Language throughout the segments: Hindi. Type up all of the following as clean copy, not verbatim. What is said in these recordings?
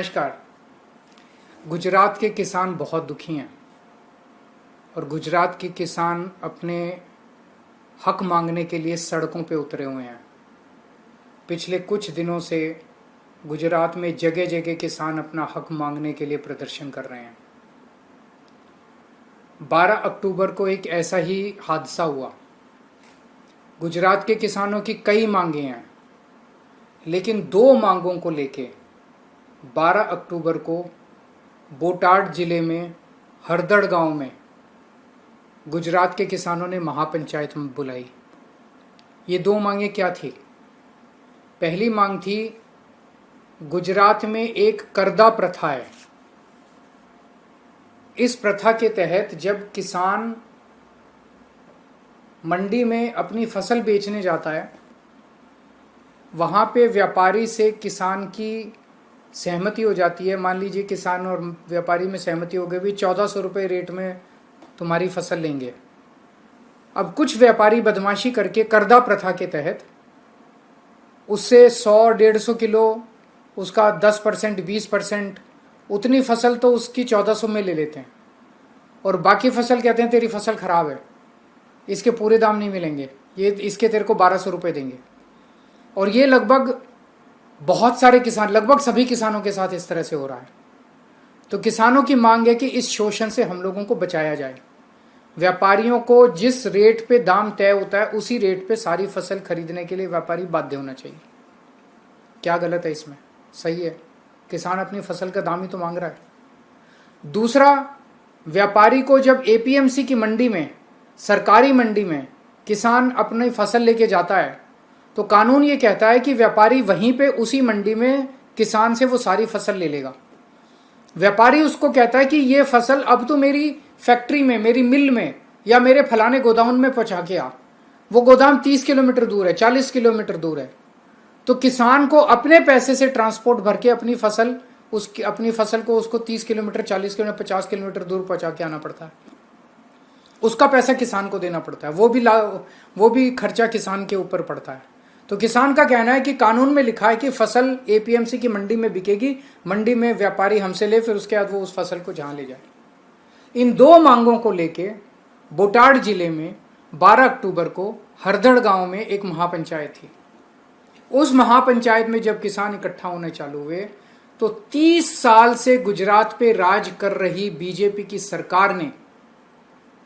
नमस्कार। गुजरात के किसान बहुत दुखी हैं और गुजरात के किसान अपने हक मांगने के लिए सड़कों पे उतरे हुए हैं। पिछले कुछ दिनों से गुजरात में जगह जगह किसान अपना हक मांगने के लिए प्रदर्शन कर रहे हैं। 12 अक्टूबर को एक ऐसा ही हादसा हुआ। गुजरात के किसानों की कई मांगे हैं, लेकिन दो मांगों को लेके 12 अक्टूबर को बोटाड जिले में हरदड़ गांव में गुजरात के किसानों ने महापंचायत में बुलाई। ये दो मांगे क्या थी? पहली मांग थी, गुजरात में एक करदा प्रथा है। इस प्रथा के तहत जब किसान मंडी में अपनी फसल बेचने जाता है, वहां पे व्यापारी से किसान की सहमति हो जाती है। मान लीजिए किसान और व्यापारी में सहमति हो गई, भी 1400 रुपये रेट में तुम्हारी फसल लेंगे। अब कुछ व्यापारी बदमाशी करके करदा प्रथा के तहत उससे 100-150 किलो, उसका 10%, 20%, उतनी फसल तो उसकी 1400 में ले लेते हैं और बाकी फसल कहते हैं तेरी फसल खराब है, इसके पूरे दाम नहीं मिलेंगे, ये इसके तेरे को 1200 रुपये देंगे। और ये लगभग बहुत सारे किसान, लगभग सभी किसानों के साथ इस तरह से हो रहा है। तो किसानों की मांग है कि इस शोषण से हम लोगों को बचाया जाए। व्यापारियों को जिस रेट पे दाम तय होता है उसी रेट पे सारी फसल खरीदने के लिए व्यापारी बाध्य होना चाहिए। क्या गलत है इसमें? सही है, किसान अपनी फसल का दाम ही तो मांग रहा है। दूसरा, व्यापारी को जब एपीएमसी की मंडी में, सरकारी मंडी में किसान अपनी फसल लेके जाता है तो कानून ये कहता है कि व्यापारी वहीं पे उसी मंडी में किसान से वो सारी फसल ले लेगा। व्यापारी उसको कहता है कि ये फसल अब तो मेरी फैक्ट्री में, मेरी मिल में या मेरे फलाने गोदाम में पहुंचा के आ। वो गोदाम 30 किलोमीटर दूर है, 40 किलोमीटर दूर है। तो किसान को अपने पैसे से ट्रांसपोर्ट भर के अपनी फसल को उसको 30 किलोमीटर, 40 किलोमीटर, 50 किलोमीटर दूर पहुंचा के आना पड़ता है। उसका पैसा किसान को देना पड़ता है, वो भी खर्चा किसान के ऊपर पड़ता है। तो किसान का कहना है कि कानून में लिखा है कि फसल एपीएमसी की मंडी में बिकेगी, मंडी में व्यापारी हमसे ले, फिर उसके बाद वो उस फसल को जहां ले जाए। इन दो मांगों को लेके बोटाड जिले में 12 अक्टूबर को हरदड़ गांव में एक महापंचायत थी। उस महापंचायत में जब किसान इकट्ठा होने चालू हुए तो 30 साल से गुजरात पे राज कर रही बीजेपी की सरकार ने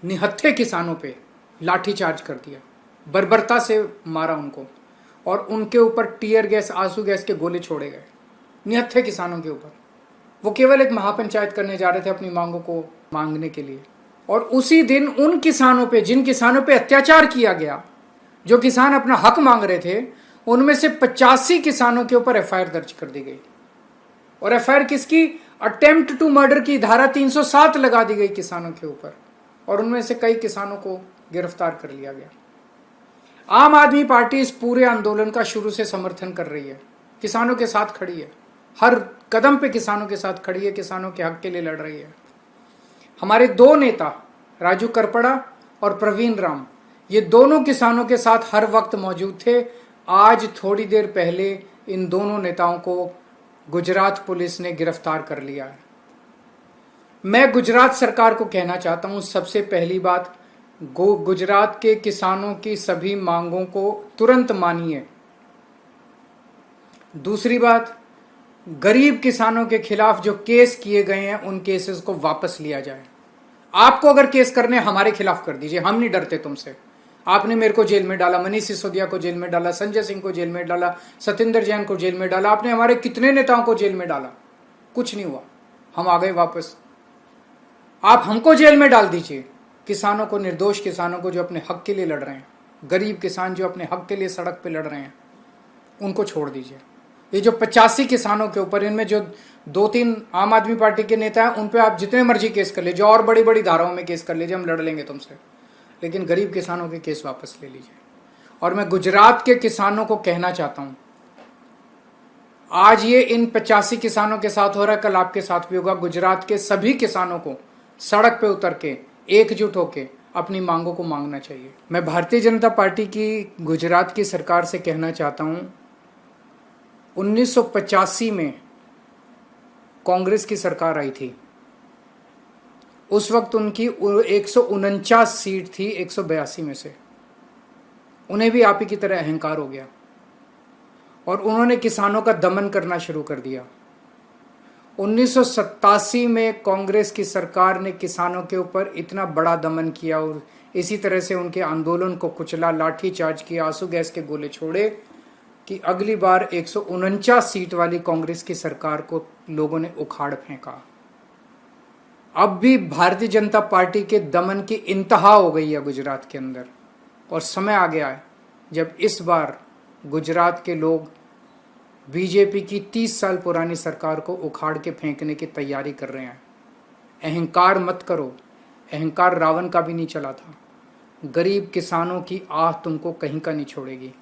निहत्थे किसानों पे लाठीचार्ज कर दिया, बर्बरता से मारा उनको और उनके ऊपर टीयर गैस, आंसू गैस के गोले छोड़े गए निहत्थे किसानों के ऊपर। वो केवल एक महापंचायत करने जा रहे थे अपनी मांगों को मांगने के लिए। और उसी दिन उन किसानों पे, जिन किसानों पे अत्याचार किया गया, जो किसान अपना हक मांग रहे थे, उनमें से 85 किसानों के ऊपर एफआईआर दर्ज कर दी गई। और एफआईआर किसकी? अटेम्प्ट टू मर्डर की धारा 307 लगा दी गई किसानों के ऊपर और उनमें से कई किसानों को गिरफ्तार कर लिया गया। आम आदमी पार्टी इस पूरे आंदोलन का शुरू से समर्थन कर रही है, किसानों के साथ खड़ी है, हर कदम पे किसानों के साथ खड़ी है, किसानों के हक के लिए लड़ रही है। हमारे दो नेता राजू करपड़ा और प्रवीण राम, ये दोनों किसानों के साथ हर वक्त मौजूद थे। आज थोड़ी देर पहले इन दोनों नेताओं को गुजरात पुलिस ने गिरफ्तार कर लिया है। मैं गुजरात सरकार को कहना चाहता हूं, सबसे पहली बात, गुजरात के किसानों की सभी मांगों को तुरंत मानिए। दूसरी बात, गरीब किसानों के खिलाफ जो केस किए गए हैं उन केसेस को वापस लिया जाए। आपको अगर केस करने, हमारे खिलाफ कर दीजिए, हम नहीं डरते तुमसे। आपने मेरे को जेल में डाला, मनीष सिसोदिया को जेल में डाला, संजय सिंह को जेल में डाला, सत्येंद्र जैन को जेल में डाला, आपने हमारे कितने नेताओं को जेल में डाला, कुछ नहीं हुआ, हम आ गए वापस। आप हमको जेल में डाल दीजिए, किसानों को, निर्दोष किसानों को जो अपने हक के लिए लड़ रहे हैं, गरीब किसान जो अपने हक के लिए सड़क पे लड़ रहे हैं, उनको छोड़ दीजिए। ये जो 85 किसानों के ऊपर, इनमें जो 2-3 आम आदमी पार्टी के नेता हैं, उन पे आप जितने मर्जी केस कर लीजिए, और बड़ी बड़ी धाराओं में केस कर लीजिए, हम लड़ लेंगे तुमसे, लेकिन गरीब किसानों के केस वापस ले लीजिए। और मैं गुजरात के किसानों को कहना चाहता हूं, आज ये इन 85 किसानों के साथ हो रहा है, कल आपके साथ भी होगा। गुजरात के सभी किसानों को सड़क पे उतर के एकजुट होके अपनी मांगों को मांगना चाहिए। मैं भारतीय जनता पार्टी की गुजरात की सरकार से कहना चाहता हूं, 1985 में कांग्रेस की सरकार आई थी, उस वक्त उनकी 149 सीट थी 182 में से। उन्हें भी आप ही की तरह अहंकार हो गया और उन्होंने किसानों का दमन करना शुरू कर दिया। 1987 में कांग्रेस की सरकार ने किसानों के ऊपर इतना बड़ा दमन किया और इसी तरह से उनके आंदोलन को कुचला, लाठीचार्ज किया, आंसू गैस के गोले छोड़े कि अगली बार 149 सीट वाली कांग्रेस की सरकार को लोगों ने उखाड़ फेंका। अब भी भारतीय जनता पार्टी के दमन की इंतहा हो गई है गुजरात के अंदर और समय आ गया है जब इस बार गुजरात के लोग बीजेपी की 30 साल पुरानी सरकार को उखाड़ के फेंकने की तैयारी कर रहे हैं। अहंकार मत करो, अहंकार रावण का भी नहीं चला था। गरीब किसानों की आह तुमको कहीं का नहीं छोड़ेगी।